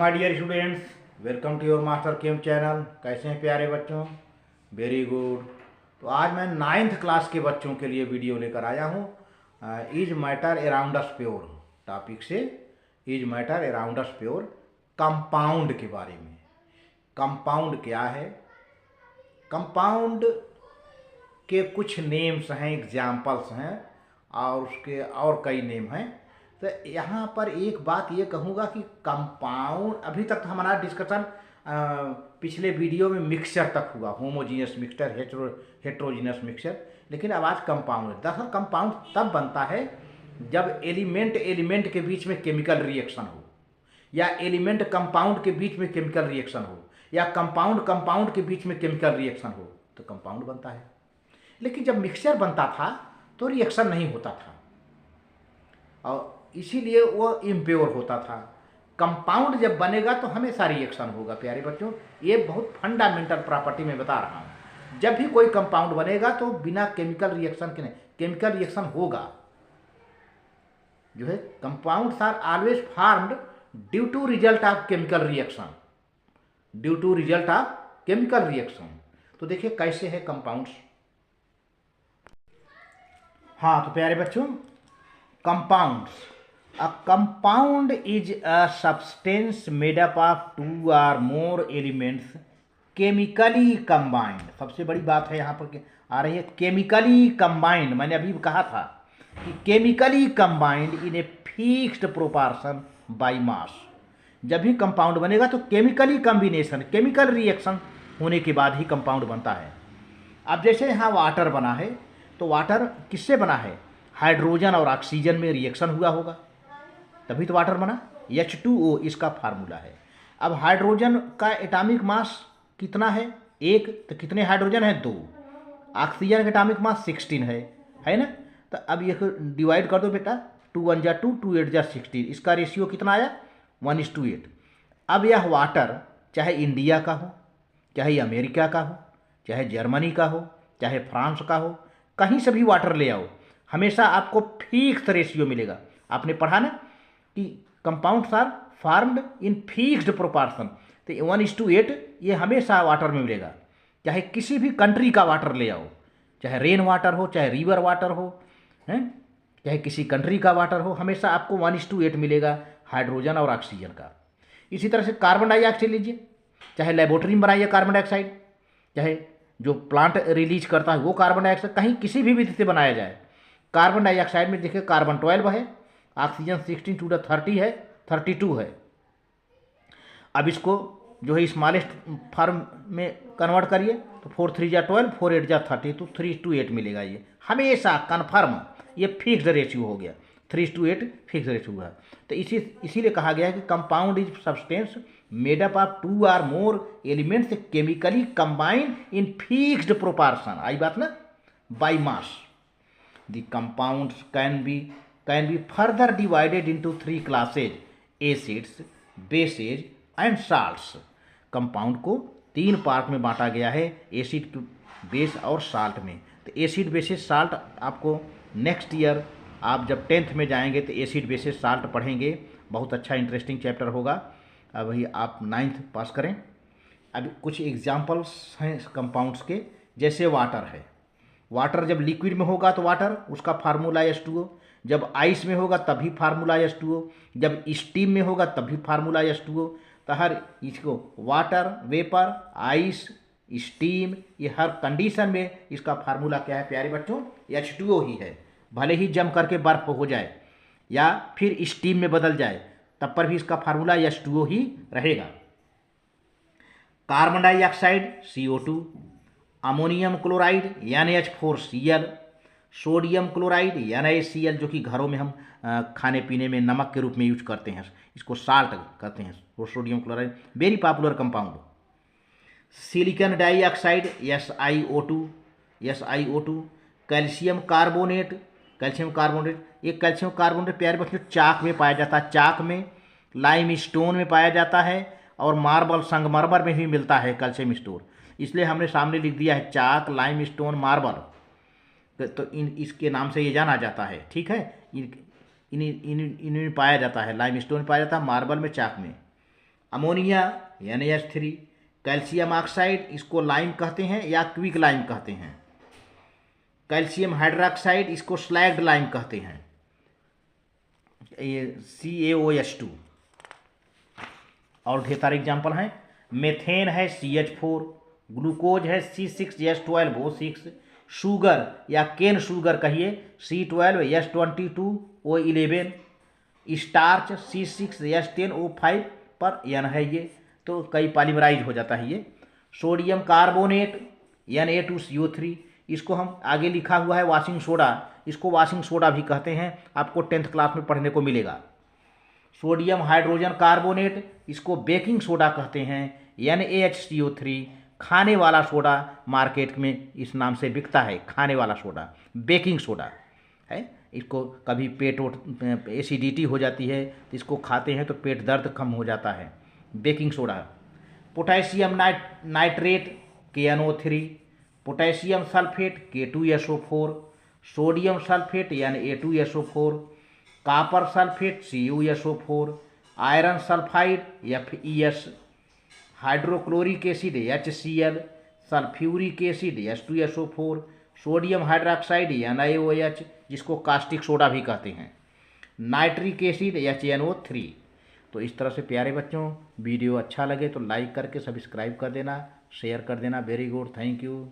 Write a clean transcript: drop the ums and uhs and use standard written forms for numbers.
My dear students, welcome to your master chem channel. कैसे हैं प्यारे बच्चों? Very good. तो आज मैं 9th क्लास के बच्चों के लिए वीडियो लेकर आया हूँ is matter around us pure topic से। Is matter around us pure compound के बारे में। कंपाउंड क्या है? कंपाउंड के कुछ नेम्स हैं, एग्जाम्पल्स हैं और उसके और कई नेम हैं। तो यहाँ पर एक बात ये कहूँगा कि कंपाउंड, अभी तक हमारा डिस्कशन पिछले वीडियो में मिक्सचर तक हुआ, होमोजीनियस मिक्सचर, हेट्रोजीनियस मिक्सचर। लेकिन अब आज कंपाउंड। दरअसल कंपाउंड तब बनता है जब एलिमेंट एलिमेंट के बीच में केमिकल रिएक्शन हो, या एलिमेंट कंपाउंड के बीच में केमिकल रिएक्शन हो, या कंपाउंड कंपाउंड के बीच में केमिकल रिएक्शन हो, तो कंपाउंड बनता है। लेकिन जब मिक्सचर बनता था तो रिएक्शन नहीं होता था और इसीलिए वो इम्प्योर होता था। कंपाउंड जब बनेगा तो हमेशा रिएक्शन होगा। प्यारे बच्चों, ये बहुत फंडामेंटल प्रॉपर्टी मैं बता रहा हूँ। जब भी कोई कंपाउंड बनेगा तो बिना केमिकल रिएक्शन के नहीं, केमिकल रिएक्शन होगा। जो है compounds are always formed due to result of chemical reaction, due to result of chemical reaction. तो देखिए कैसे है कंपाउंड्स। हाँ, तो प्यारे बच्चों, compounds, a compound is a substance made up of two or more elements chemically combined। सबसे बड़ी बात है यहाँ पर आ रही है केमिकली कंबाइंड। मैंने अभी कहा था कि chemically combined in a fixed proportion by mass. जब भी कंपाउंड बनेगा तो केमिकली कॉम्बिनेशन, केमिकल रिएक्शन होने के बाद ही कंपाउंड बनता है। अब जैसे यहाँ वाटर बना है, तो वाटर किससे बना है? हाइड्रोजन और ऑक्सीजन में रिएक्शन हुआ होगा, तभी तो वाटर बना। H2O इसका फार्मूला है। अब हाइड्रोजन का एटॉमिक मास कितना है? 1। तो कितने हाइड्रोजन है? 2। ऑक्सीजन का एटॉमिक मास 16 है ना? तो अब ये डिवाइड कर दो बेटा, 2 1 जा 2, 2 8 जा 16। इसका रेशियो कितना आया? 1:8। अब यह वाटर चाहे इंडिया का हो, चाहे अमेरिका का हो, चाहे जर्मनी का हो, चाहे फ्रांस का हो, कहीं से भी वाटर ले आओ, हमेशा आपको फिक्स रेशियो मिलेगा। आपने पढ़ा ना कि compounds are formed in fixed proportion. तो 1:8 ये हमेशा वाटर में मिलेगा। चाहे किसी भी कंट्री का वाटर ले आओ, चाहे रेन वाटर हो, चाहे रिवर वाटर हो, हैं, चाहे किसी कंट्री का वाटर हो, हमेशा आपको 1:8 मिलेगा हाइड्रोजन और ऑक्सीजन का। इसी तरह से कार्बन डाइऑक्साइड लीजिए, चाहे लेबोरेटरी में बनाइए कार्बन डाइऑक्साइड, चाहे जो प्लांट रिलीज करता है वो कार्बन डाइऑक्साइड, कहीं किसी भी विधि से बनाया जाए, कार्बन डाइऑक्साइड में देखिए कार्बन 12 है, ऑक्सीजन 16 टू द 30 है, 32 है। अब इसको जो है स्मॉलेस्ट फॉर्म में कन्वर्ट करिए तो 4 3 जा 12, 4 8 जा 30, तो 3:8 मिलेगा। ये हमेशा कन्फर्म, ये फिक्स्ड रेशियो हो गया। 3:8 फिक्स रेशियो है। तो इसीलिए कहा गया है कि compound is substance made up of 2 or more elements chemically combined in fixed proportion. आई बात ना? By mass. The compounds can be further divided into 3 classes: acids, bases and salts. Compound को 3 पार्ट में बांटा गया है, एसिड, बेस और salt में। तो एसिड, बेसिस, साल्ट आपको नेक्स्ट ईयर आप जब 10th में जाएंगे तो एसिड, बेसिस, साल्ट पढ़ेंगे। बहुत अच्छा इंटरेस्टिंग चैप्टर होगा। अभी आप 9th पास करें। अभी कुछ एग्जाम्पल्स हैं कंपाउंड्स के, जैसे वाटर है। वाटर जब लिक्विड में होगा तो वाटर, उसका फार्मूला H2O। जब आइस में होगा तभी फार्मूला H2O। जब स्टीम में होगा तभी फार्मूला H2O। तो हर इसको वाटर, वेपर, आइस, स्टीम, ये हर कंडीशन में इसका फार्मूला क्या है प्यारे बच्चों? H2O ही है। भले ही जम करके बर्फ हो जाए या फिर स्टीम में बदल जाए, तब पर भी इसका फार्मूला H2O ही रहेगा। Carbon dioxide CO2, ammonium chloride NH4Cl, sodium chloride NaCl, जो कि घरों में हम खाने पीने में नमक के रूप में यूज करते हैं, इसको साल्ट कहते हैं, वो sodium chloride, very popular compound. Silicon dioxide SiO2, calcium carbonate, ये कैल्शियम कार्बोनेट प्यारे बच्चों चाक में पाया जाता है, चाक में, लाइम स्टोन में पाया जाता है और मार्बल, संगमरमर में भी मिलता है कैल्शियम स्टोन। इसलिए हमने सामने लिख दिया है चाक, लाइम स्टोन, मार्बल। तो इसके नाम से ये जाना जाता है, ठीक है। इनमें पाया जाता है, लाइम स्टोन में पाया जाता है, मार्बल में, चाक में। अमोनिया NaH3, कैल्शियम ऑक्साइड इसको लाइम कहते हैं या क्विक लाइम कहते हैं, कैल्शियम हाइड्रोक्साइड इसको स्लैग्ड लाइम कहते हैं, ये CaOH2। और ढेर सारे एग्जाम्पल हैं। मेथेन है CH4, ग्लूकोज है C6H12O6, शुगर या केन शुगर कहिए C12H22O11, स्टार्च C6H10O5 पर N है ये, तो कई पॉलीमराइज हो जाता है ये। सोडियम कार्बोनेट Na2CO3, इसको हम आगे लिखा हुआ है वाशिंग सोडा, इसको वाशिंग सोडा भी कहते हैं, आपको 10th क्लास में पढ़ने को मिलेगा। सोडियम हाइड्रोजन कार्बोनेट इसको बेकिंग सोडा कहते हैं, NaHCO3, खाने वाला सोडा मार्केट में इस नाम से बिकता है, खाने वाला सोडा बेकिंग सोडा है। इसको कभी पेट एसिडिटी हो जाती है तो इसको खाते हैं तो पेट दर्द कम हो जाता है, baking soda. Potassium nitrate KNO3, potassium sulphate K2SO4, sodium sulphate Na2SO4, copper sulphate CuSO4, iron sulphide FeS, hydrochloric acid HCl, sulphuric acid H2SO4, sodium hydroxide NaOH जिसको कास्टिक सोडा भी कहते हैं, नाइट्रिक एसिड HNO3। तो इस तरह से प्यारे बच्चों, वीडियो अच्छा लगे तो लाइक करके सब्सक्राइब कर देना, शेयर कर देना। Very good, thank you.